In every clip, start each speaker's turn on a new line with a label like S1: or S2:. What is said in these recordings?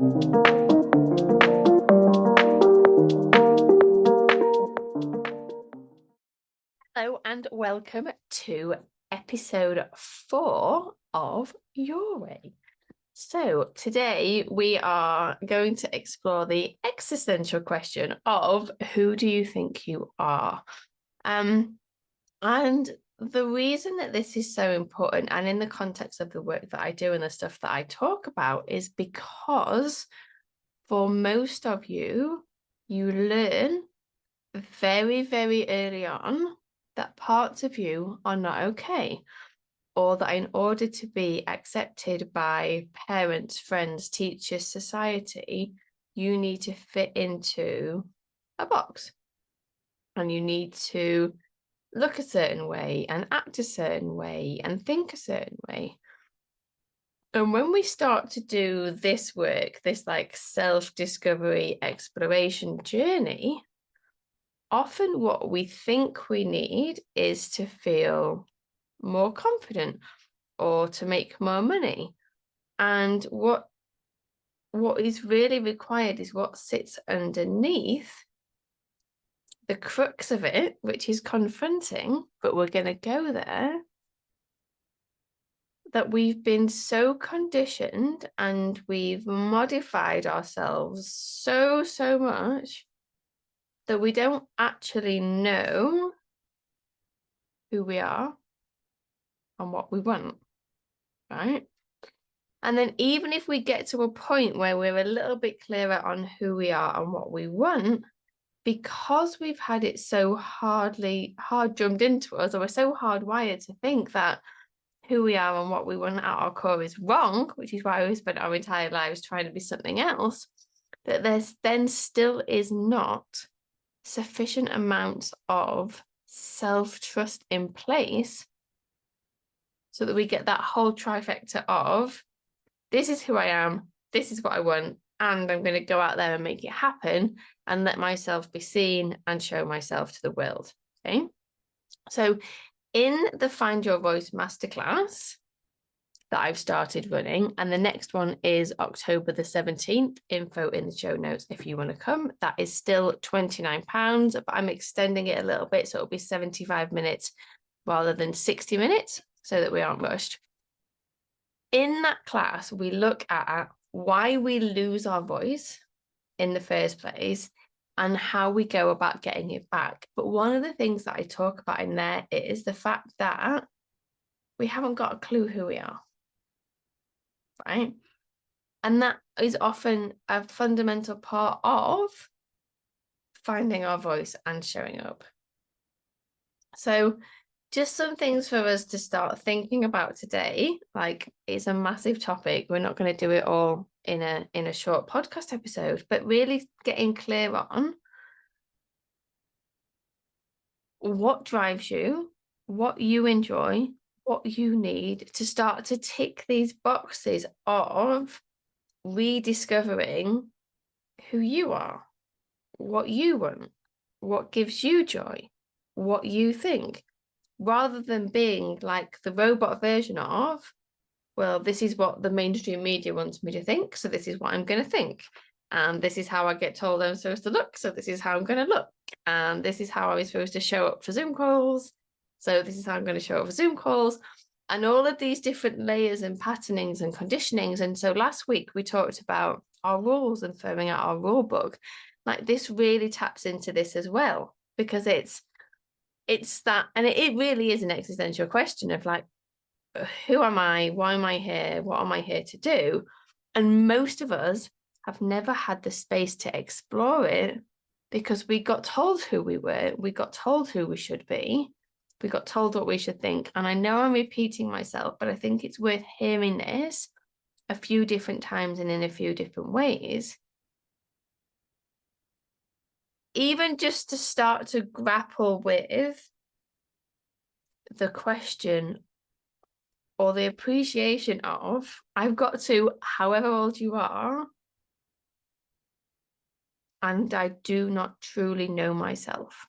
S1: Hello and welcome to episode 4 of Your Way. So today we are going to explore the existential question of who do you think you are? And the reason that this is so important, and in the context of the work that I do and the stuff that I talk about, is because for most of you, you learn very, very early on that parts of you are not okay, or that in order to be accepted by parents, friends, teachers, society, you need to fit into a box and you need to look a certain way and act a certain way and think a certain way. And when we start to do this work, this like self-discovery exploration journey, often what we think we need is to feel more confident or to make more money. And what is really required is what sits underneath the crux of it, which is confronting, but we're going to go there, that we've been so conditioned and we've modified ourselves so much that we don't actually know who we are and what we want, right? And then even if we get to a point where we're a little bit clearer on who we are and what we want, because we've had it so hard drummed into us, or we're so hardwired to think that who we are and what we want at our core is wrong, which is why we spent our entire lives trying to be something else, that there's then still is not sufficient amounts of self-trust in place so that we get that whole trifecta of this is who I am, this is what I want, and I'm going to go out there and make it happen and let myself be seen and show myself to the world. Okay. So in the Find Your Voice masterclass that I've started running, and the next one is October the 17th, info in the show notes if you want to come. That is still £29, but I'm extending it a little bit, so it'll be 75 minutes rather than 60 minutes so that we aren't rushed. In that class, we look at why we lose our voice in the first place and how we go about getting it back. But one of the things that I talk about in there is the fact that we haven't got a clue who we are, right? And that is often a fundamental part of finding our voice and showing up. So just some things for us to start thinking about today. Like, it's a massive topic. We're not going to do it all in a short podcast episode, but really getting clear on what drives you, what you enjoy, what you need to start to tick these boxes of rediscovering who you are, what you want, what gives you joy, what you think, rather than being like the robot version of, well, this is what the mainstream media wants me to think, so this is what I'm going to think. And this is how I get told I'm supposed to look, so this is how I'm going to look. And this is how I was supposed to show up for Zoom calls, so this is how I'm going to show up for Zoom calls. And all of these different layers and patternings and conditionings. And so last week we talked about our rules and firming out our rule book. Like, this really taps into this as well, because it's that, and it really is an existential question of like, who am I? Why am I here? What am I here to do? And most of us have never had the space to explore it because we got told who we were. We got told who we should be. We got told what we should think. And I know I'm repeating myself, but I think it's worth hearing this a few different times and in a few different ways. Even just to start to grapple with the question or the appreciation of, I've got to, however old you are, and I do not truly know myself.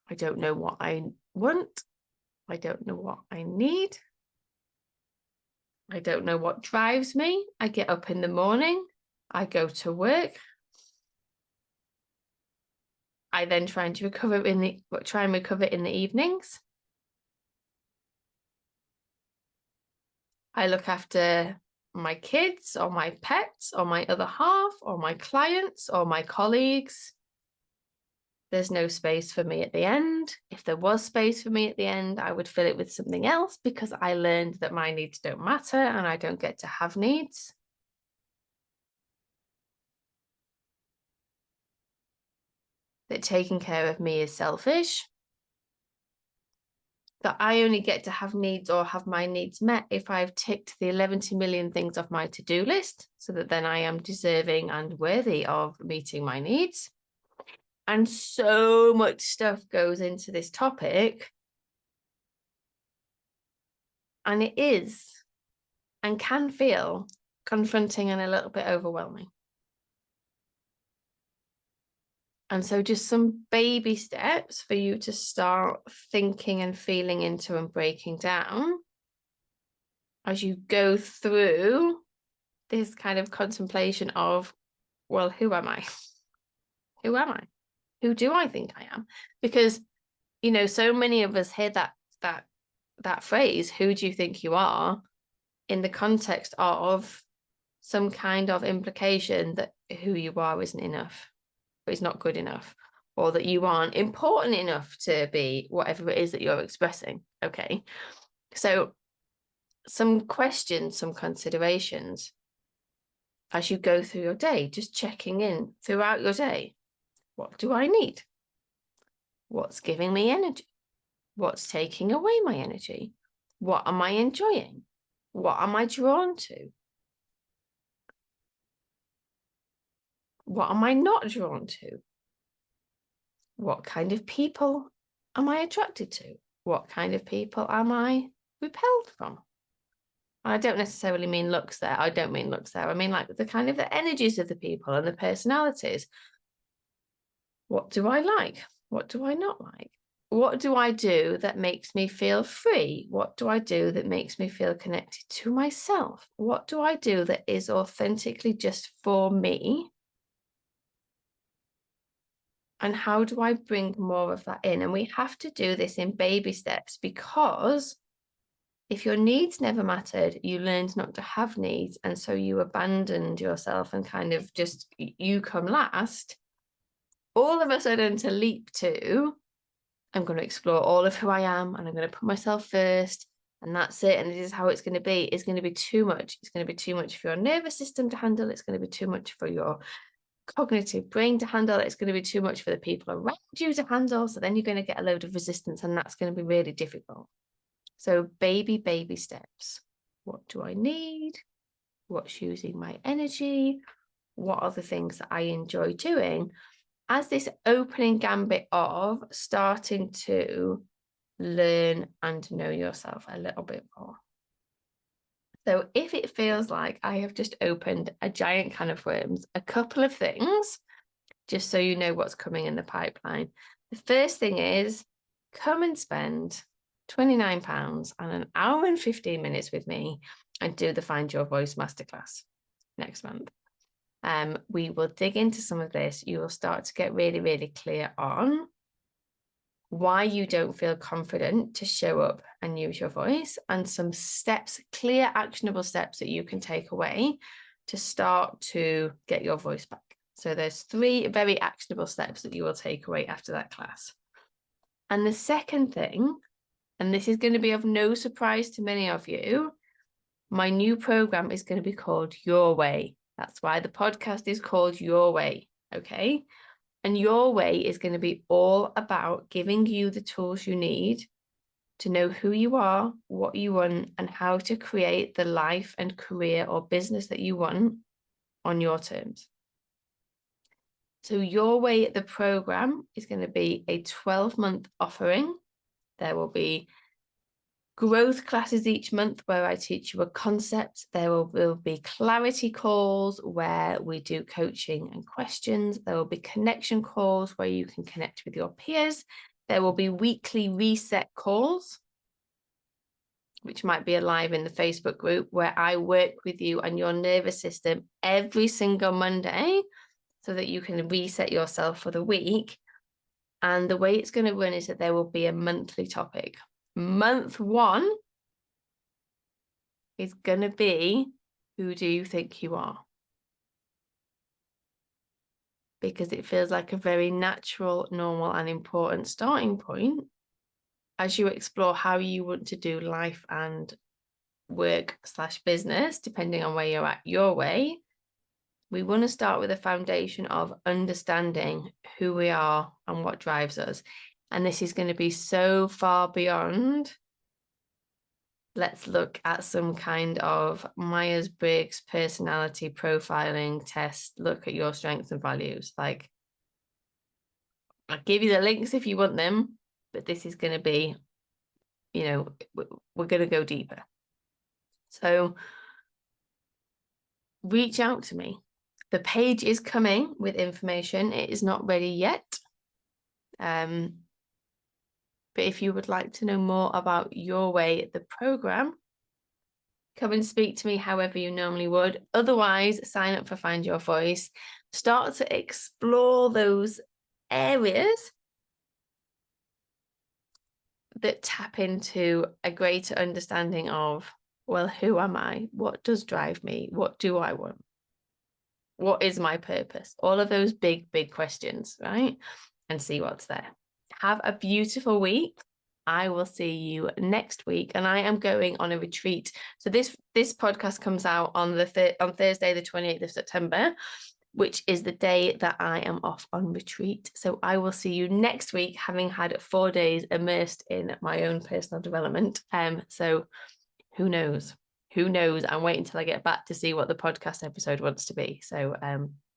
S1: I don't know what I want. I don't know what I need. I don't know what drives me. I get up in the morning, I go to work. I then try and recover in the evenings. I look after my kids or my pets or my other half or my clients or my colleagues. There's no space for me at the end. If there was space for me at the end, I would fill it with something else because I learned that my needs don't matter and I don't get to have needs. That taking care of me is selfish. That I only get to have needs or have my needs met if I've ticked the 11 million things off my to-do list, so that then I am deserving and worthy of meeting my needs. And so much stuff goes into this topic. And it is and can feel confronting and a little bit overwhelming. And so just some baby steps for you to start thinking and feeling into and breaking down as you go through this kind of contemplation of, well, who am I? Who am I? Who do I think I am? Because, you know, so many of us hear that phrase, who do you think you are, in the context of some kind of implication that who you are isn't enough, or is not good enough, or that you aren't important enough to be whatever it is that you're expressing. Okay. So some questions, some considerations as you go through your day, just checking in throughout your day. What do I need? What's giving me energy? What's taking away my energy? What am I enjoying? What am I drawn to? What am I not drawn to? What kind of people am I attracted to? What kind of people am I repelled from? I don't necessarily mean looks there. I don't mean looks there. I mean like the kind of the energies of the people and the personalities. What do I like? What do I not like? What do I do that makes me feel free? What do I do that makes me feel connected to myself? What do I do that is authentically just for me? And how do I bring more of that in? And we have to do this in baby steps, because if your needs never mattered, you learned not to have needs. And so you abandoned yourself and kind of just, you come last. All of a sudden to leap to, I'm going to explore all of who I am and I'm going to put myself first. And that's it. And this is how it's going to be. It's going to be too much. It's going to be too much for your nervous system to handle. It's going to be too much for your cognitive brain to handle. It's going to be too much for the people around you to handle. So then you're going to get a load of resistance and that's going to be really difficult. So baby steps. What do I need? What's using my energy? What are the things that I enjoy doing? As this opening gambit of starting to learn and know yourself a little bit more. So if it feels like I have just opened a giant can of worms, a couple of things, just so you know what's coming in the pipeline. The first thing is, come and spend £29 and an hour and 15 minutes with me and do the Find Your Voice masterclass next month. We will dig into some of this. You will start to get really, really clear on why you don't feel confident to show up and use your voice, and some steps, clear, actionable steps that you can take away to start to get your voice back. So there's 3 very actionable steps that you will take away after that class. And the second thing, and this is going to be of no surprise to many of you, my new program is going to be called Your Way. That's why the podcast is called Your Way, okay? And Your Way is going to be all about giving you the tools you need to know who you are, what you want, and how to create the life and career or business that you want on your terms. So Your Way, the program, is going to be a 12-month offering. There will be growth classes each month where I teach you a concept. There will be clarity calls where we do coaching and questions. There will be connection calls where you can connect with your peers. There will be weekly reset calls which might be alive in the Facebook group, where I work with you and your nervous system every single Monday so that you can reset yourself for the week. And the way it's going to run is that there will be a monthly topic. Month 1 is going to be, who do you think you are? Because it feels like a very natural, normal, and important starting point as you explore how you want to do life and work/business, depending on where you're at your way. We want to start with a foundation of understanding who we are and what drives us. And this is going to be so far beyond, let's look at some kind of Myers-Briggs personality profiling test, look at your strengths and values. Like, I'll give you the links if you want them, but this is going to be, you know, we're going to go deeper. So reach out to me. The page is coming with information. It is not ready yet. But if you would like to know more about Your Way, the program, come and speak to me however you normally would. Otherwise, sign up for Find Your Voice. Start to explore those areas that tap into a greater understanding of, well, who am I? What does drive me? What do I want? What is my purpose? All of those big, big questions, right? And see what's there. Have a beautiful week. I will see you next week, and I am going on a retreat. So this podcast comes out on on Thursday, the 28th of September, which is the day that I am off on retreat. So I will see you next week, having had 4 days immersed in my own personal development. So who knows? Who knows? I'm waiting until I get back to see what the podcast episode wants to be. So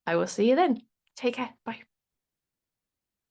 S1: I will see you then. Take care. Bye.